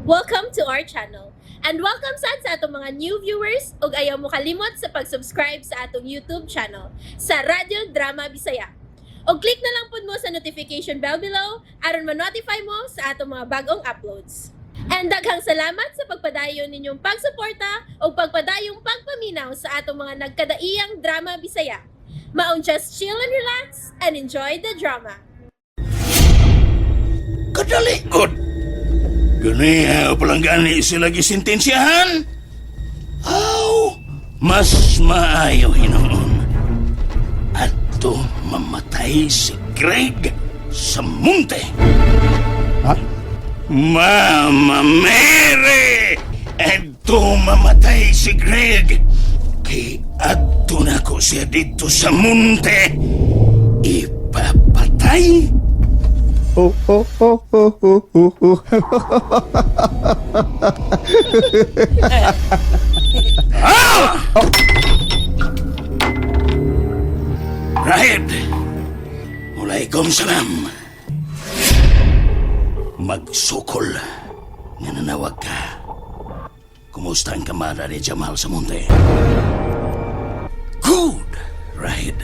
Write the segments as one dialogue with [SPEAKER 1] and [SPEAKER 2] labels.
[SPEAKER 1] Welcome to our channel. And welcome sa atong mga new viewers ug ayaw mo kalimot sa pag-subscribe sa atong YouTube channel sa Radio Drama Bisaya. O click na lang pud mo sa notification bell below aron ma-notify mo sa atong mga bagong uploads. And daghang salamat sa pagpadayon ninyong pagsuporta o pagpadayong pagpaminaw sa atong mga nagkadaiyang Drama Bisaya. Maong just chill and relax and enjoy the drama.
[SPEAKER 2] Kadali, good. Ganiya palang gani sila gisintensyahan. Aw, mas maayo hinoon. Ato mamatay si Greg sa munti.
[SPEAKER 3] Ha?
[SPEAKER 2] Mama Mary! Ato mamatay si Greg. Kay ato na ko siya dito sa munti. Ipapatay?
[SPEAKER 3] Oh, oh, oh, oh, oh, oh, oh.
[SPEAKER 2] Rahid, Walaikum salam. Magsukol nga nanawag ka. Kumusta ang kamada ni Jamal sa munti? Good, Rahid.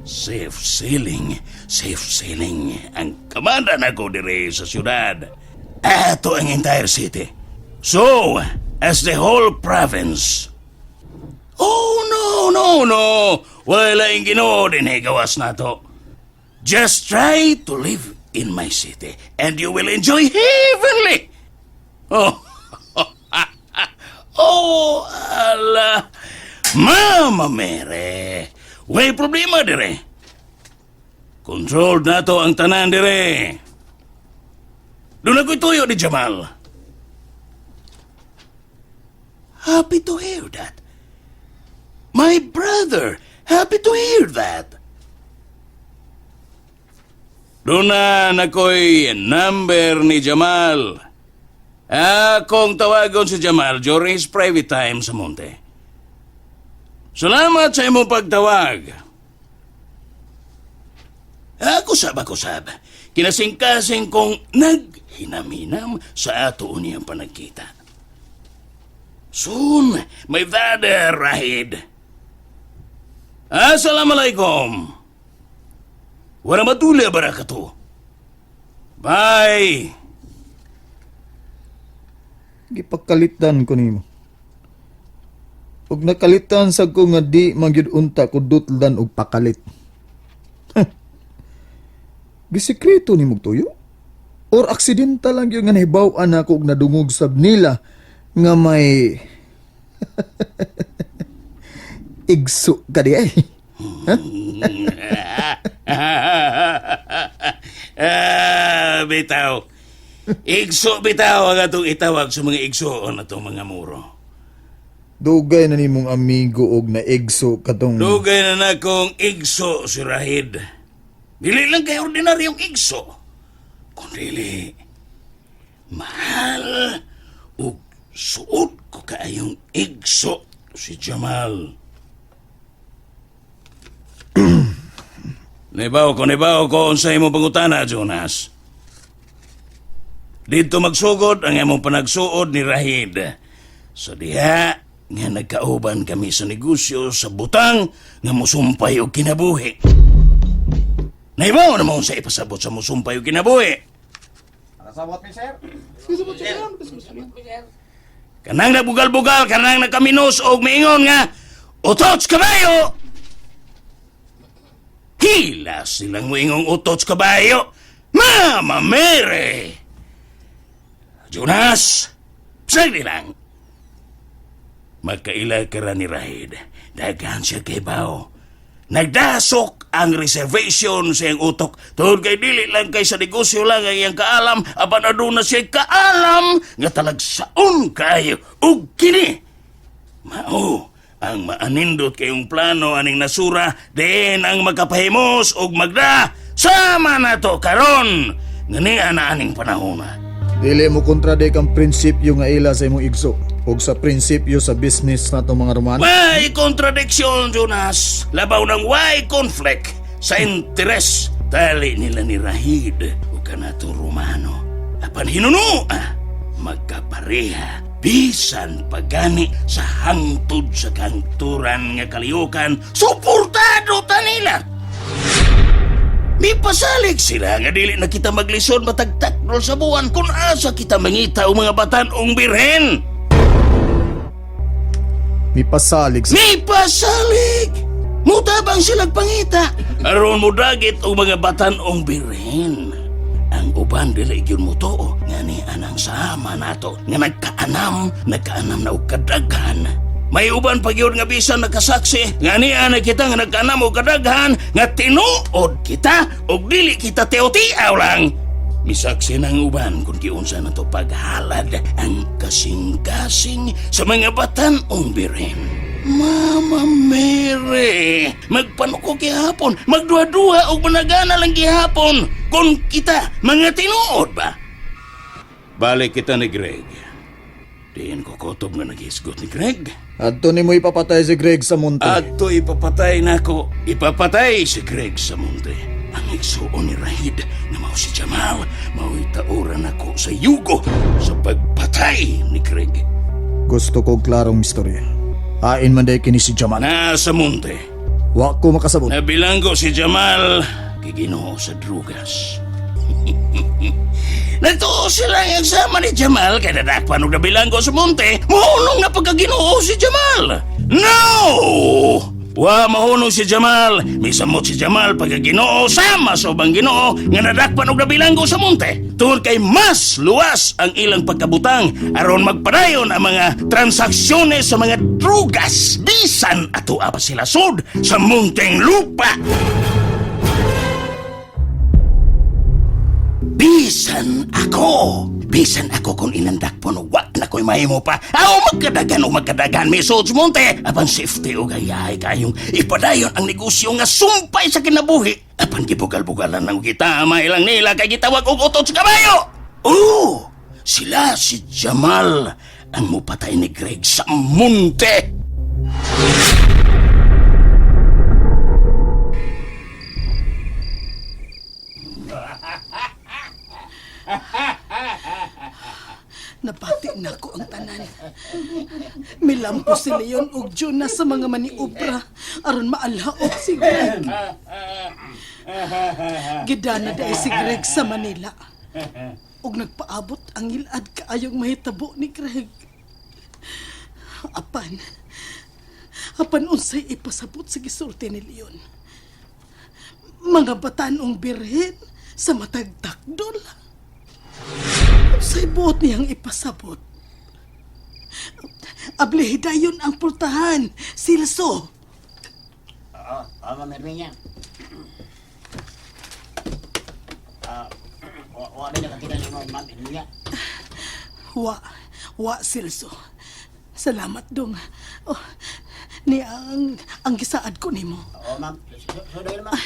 [SPEAKER 2] Safe sailing ang kamada na ko dire sa syudad. Ato ang entire city. So, as the whole province. Oh, no. Wala yung Ginoo din gawas na to. Just try to live in my city and you will enjoy heavenly. Oh, oh, ala. Mama Mere, way problema dire. Controlled na to ang tanan dire. Doon ako'y tuyo ni Jamal. Happy to hear that. My brother, happy to hear that. Doon na ako'y number ni Jamal. Akong tawagon si Jamal during his private time sa Monte. Salamat sa imong pagtawag. Ako sab. Kinasing-kasing kong naghinam-hinam sa ato niyang panagkita. Soon, my father, Rahid. Assalamualaikum. Warahmatullahi wabarakatuh. Bye.
[SPEAKER 3] Gipakalitan ko nimo. Ug nakalitan sa ko nga di magyud unta ko dutlan og pakalit. Gisikreto nimo tuyo? Or aksidenta lang yung nga nahibaw-an ako og nadungog sab nila nga may igso ka di ay.
[SPEAKER 2] Bitaw. Igso bitaw ang atong itawag sa mga igso na itong mga muro.
[SPEAKER 3] Dugay na nimong amigo og na igso katong
[SPEAKER 2] Dugay na akong igso si Rahid. Dili lang kay ordinaryong igso. Kundi mahal ug suot ko kaayong igso si Jamal. Nibaw ko unsay imong pangutana, Jonas. Dito magsugod ang imong panagsuod ni Rahid. So diha nga nagkauban kami sa negosyo sa butang nga musumpay og kinabuhi. Naibaw naman sa ipasabot sa musumpay og kinabuhi.
[SPEAKER 4] Sabot mi, sir.
[SPEAKER 2] Kanang nagbugal-bugal, kanang nagkaminos og miingon nga, utots kabayo! Hila silang moingong utots kabayo! Mama Mary! Jonas, sagli lang. Magkaila ka ra ni Rahid. Daghan siya kay Bao. Nagdasok ang reservation sa iyang utok. Tuhod kay dili lang kay sa negosyo lang ang iyang kaalam. Apan aduna siya kaalam nga talagsaon kayo. Ug kini. Mao ang maanindot kayong plano aning nasura. Din ang magkapahimos ug magda. Sama na to karon. Ngani ana aning panahon.
[SPEAKER 3] dili mo kontradik ang prinsipyo nga ila sa imong igso ug sa prinsipyo sa business natong mga Romano.
[SPEAKER 2] May contradiction, Jonas. Labaw ng why conflict sa interes Tali nila ni Rahid o kanato Romano. Apan hinuno, magkapareha. Bisan pagani sa hangtod sa kanturan nga kaliyukan, suportado ta nila. May pasalig sila nga dili na kita maglisod matagtakdol sa buwan kung asa kita mangita o mga batanong birhen.
[SPEAKER 3] May pasalig sa...
[SPEAKER 2] May pasalig! Mutabang silang pangita. Aron mo dagit o mga batanong birhen. Ang uban dili gyud mo to nga ni anang sama nato nga nagkaanam na og kadaghan. May uban pa gyud nga bisan nakasaksi nga ni ana kita nga nagkaanam og kadaghan nga tinuod kita og dili kita teotiaw lang. Misaksi ng uban kung giunsa na to paghalad ang kasing-kasing sa mga batanong birhen. Mama Mary, magpanuko gihapon, magduha-duha o managana lang gihapon kung kita mga tinuod ba? Balik kita ni Greg. Diin ko kotob nga naghisgot ni Greg.
[SPEAKER 3] Adto ni mo ipapatay si Greg sa munti.
[SPEAKER 2] Ato ipapatay nako, ipapatay si Greg sa munti. Ang igsuon ni Rahid na mao si Jamal, mao'y tauran ako sa yugo sa pagpatay ni Greg.
[SPEAKER 3] Gusto ko klarong istorya. Hain man day kini si Jamal.
[SPEAKER 2] Nasa munti.
[SPEAKER 3] Wa ko makasabot.
[SPEAKER 2] Nabilanggo si Jamal giginoo sa drugas. Nagtuo sila ang sama ni Jamal kaya nadakpan og nabilanggo sa munti. Mahunong na pagkaginoo si Jamal. No! Wa mahunong si Jamal. Misamot si Jamal pagkaginoo sama sa ubang ginoo nga nadakpan og nabilanggo sa munti. Tungod kay mas luwas ang ilang pagkabutang aron magpadayon ang mga transaksyones sa mga drugas bisan ato pa sila sud sa munting lupa. Bisan ako kung inandak po no wak na ko'y mahimo pa. Aw magkadagan may sods monte. Apan safety o gayahay kayong ipadayon ang negosyo nga sumpay sa kinabuhi. Apan gibugal-bugalan ng kita mailang nila kay gitawag og utot sa kabayo. Oo, sila si Jamal ang mupatay ni Greg sa munte.
[SPEAKER 5] Napati na ko ang tanan. Milampo si Leon ug Juna sa mga maniobra aron maalaot si Greg. Gidana day si Greg sa Manila. Ug nagpaabot ang ilad kaayong mahitabo ni Greg. Apan unsay ipasabot sa gisulti ni Leon. Mga batanong birhen sa matag takdol. Sa'y buot niyang ipasabot. Ablehidayon ang pultahan, Silso.
[SPEAKER 6] Ma'am Erminia. Wala na katila ni Ma'am Erminia.
[SPEAKER 5] Wa, Silso. Salamat dong. Oh, ni ang gisaad ko nimo.
[SPEAKER 6] Oo, ma'am. Suday ma'am.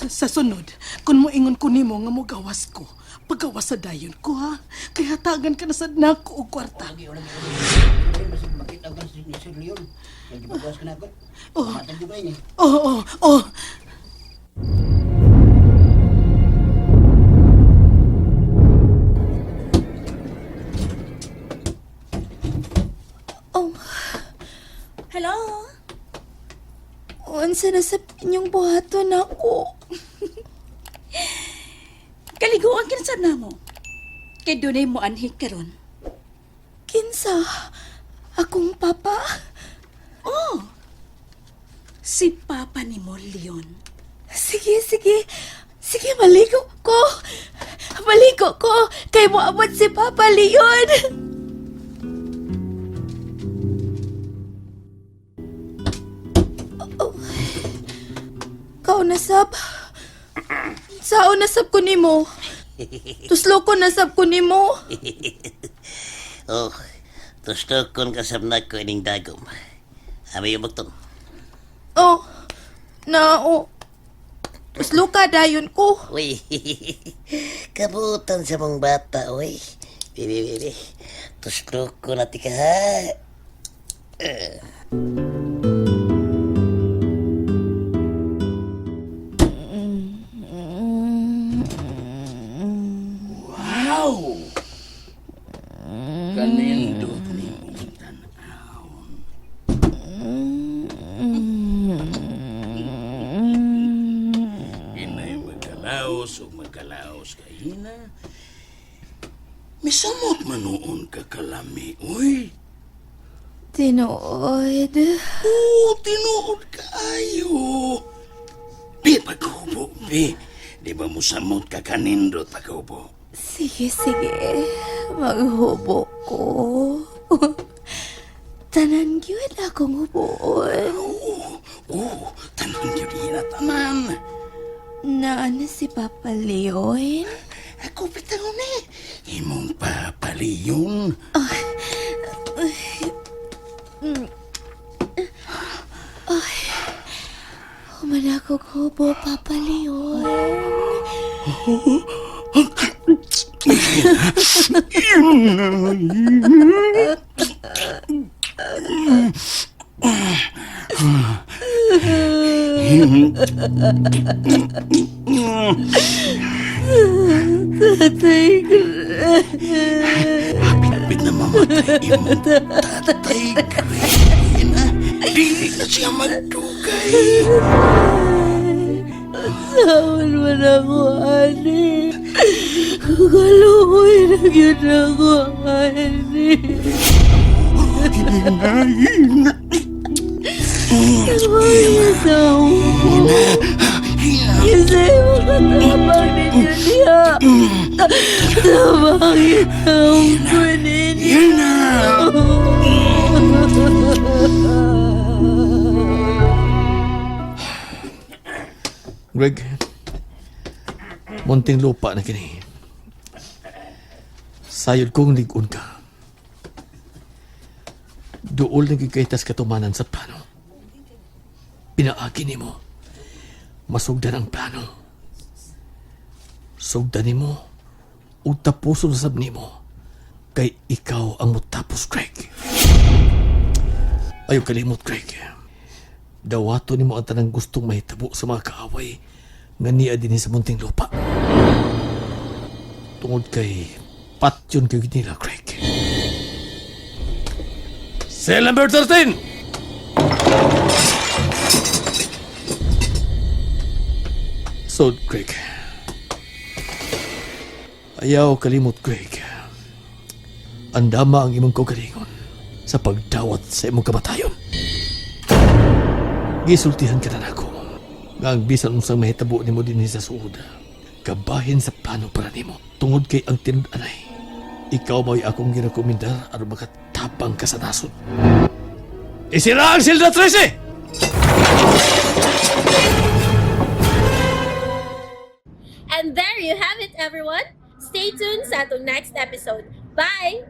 [SPEAKER 5] Sa sunod, kung mo ingon ko nimo nga mo gawas ko, paggawas sa dayon ko ha. Kaya tagan ka na sa nako o kwarta.
[SPEAKER 6] Lagi. Masig makita ka ni Sir Leon. Lagi paggawas ka na ako.
[SPEAKER 5] Oh.
[SPEAKER 6] Matag juga ini.
[SPEAKER 5] Oh.
[SPEAKER 7] Hello? Unsa na sa inyong buhaton ako?
[SPEAKER 8] Kaliguan kinsa namo. Kay dunay mo anhi karon.
[SPEAKER 7] Kinsa? Akong papa?
[SPEAKER 8] Oh. Si Papa ni mo, Leon.
[SPEAKER 7] Sige. Sige, maligo ko. Maligo ko. Kay mo abot si Papa Leon. Kao nasab. Sao nasab ko nimo? Tuslo ko nasab ko nimo.
[SPEAKER 6] Oh, tustukon kasab na ko ining dagom. Ami yung bugtong.
[SPEAKER 7] Oh, nao. Tuslo ka dayon ko.
[SPEAKER 6] Uy, kabutan sa mong bata, uy. Bibi. Tustukon na tika ha.
[SPEAKER 2] og magkalaos ka hina. Misamot manoon ka kalami, oy.
[SPEAKER 7] Tinuod.
[SPEAKER 2] Tinuod kaayo. Di pagkubo, bi. Di ba mo samot ka kanindot pagkubo?
[SPEAKER 7] Sige. Maghubo ko. Tanan gyud akong hubuon.
[SPEAKER 2] Tanan yun na tanan.
[SPEAKER 7] Naan si Papa Leon?
[SPEAKER 2] Ako bitaw ni. Imong papaliyon.
[SPEAKER 7] Human akong hubo, Papa Leon. Tatay ko.
[SPEAKER 2] Hapit na mamatay imong tatay Green. Dili na siya magdugay.
[SPEAKER 7] Saan man ako, ani? Kaluoy na yun ako, ani. Kawayasaw mo. Isa'y makatabang ninyo niya. Tabang isaw ko ninyo.
[SPEAKER 9] Greg, munting lupa na kini. Sayod kong ligon ka. Duol na gigaitas katumanan sa plano. Pinaagi ni mo. Masugdan ang plano. Sugdan ni mo. O tapuso na sab ni mo. Kay ikaw ang mutapos, Greg. Ayaw kalimot, Greg. Dawato ni mo ang tanang gustong mahitabo sa mga kaaway nga niya din sa munting lupa. Tungod kay patyon kayo nila, Craig. Cell number 13! So, Craig. Ayaw kalimot, Craig. Andama ang imong kaugalingon sa pagdawat sa imong kamatayon. Gisultihan ka na nako nga ang bisan unsang mahitabo nimo dinhi sa suod. Kabahin sa plano para nimo. Tungod kay ang tinud-anay. Ikaw mo'y akong ginakomendar aron makatapang ka sa nasod. Isira ang silda 13!
[SPEAKER 1] And there you have it, everyone. Stay tuned sa atong next episode. Bye!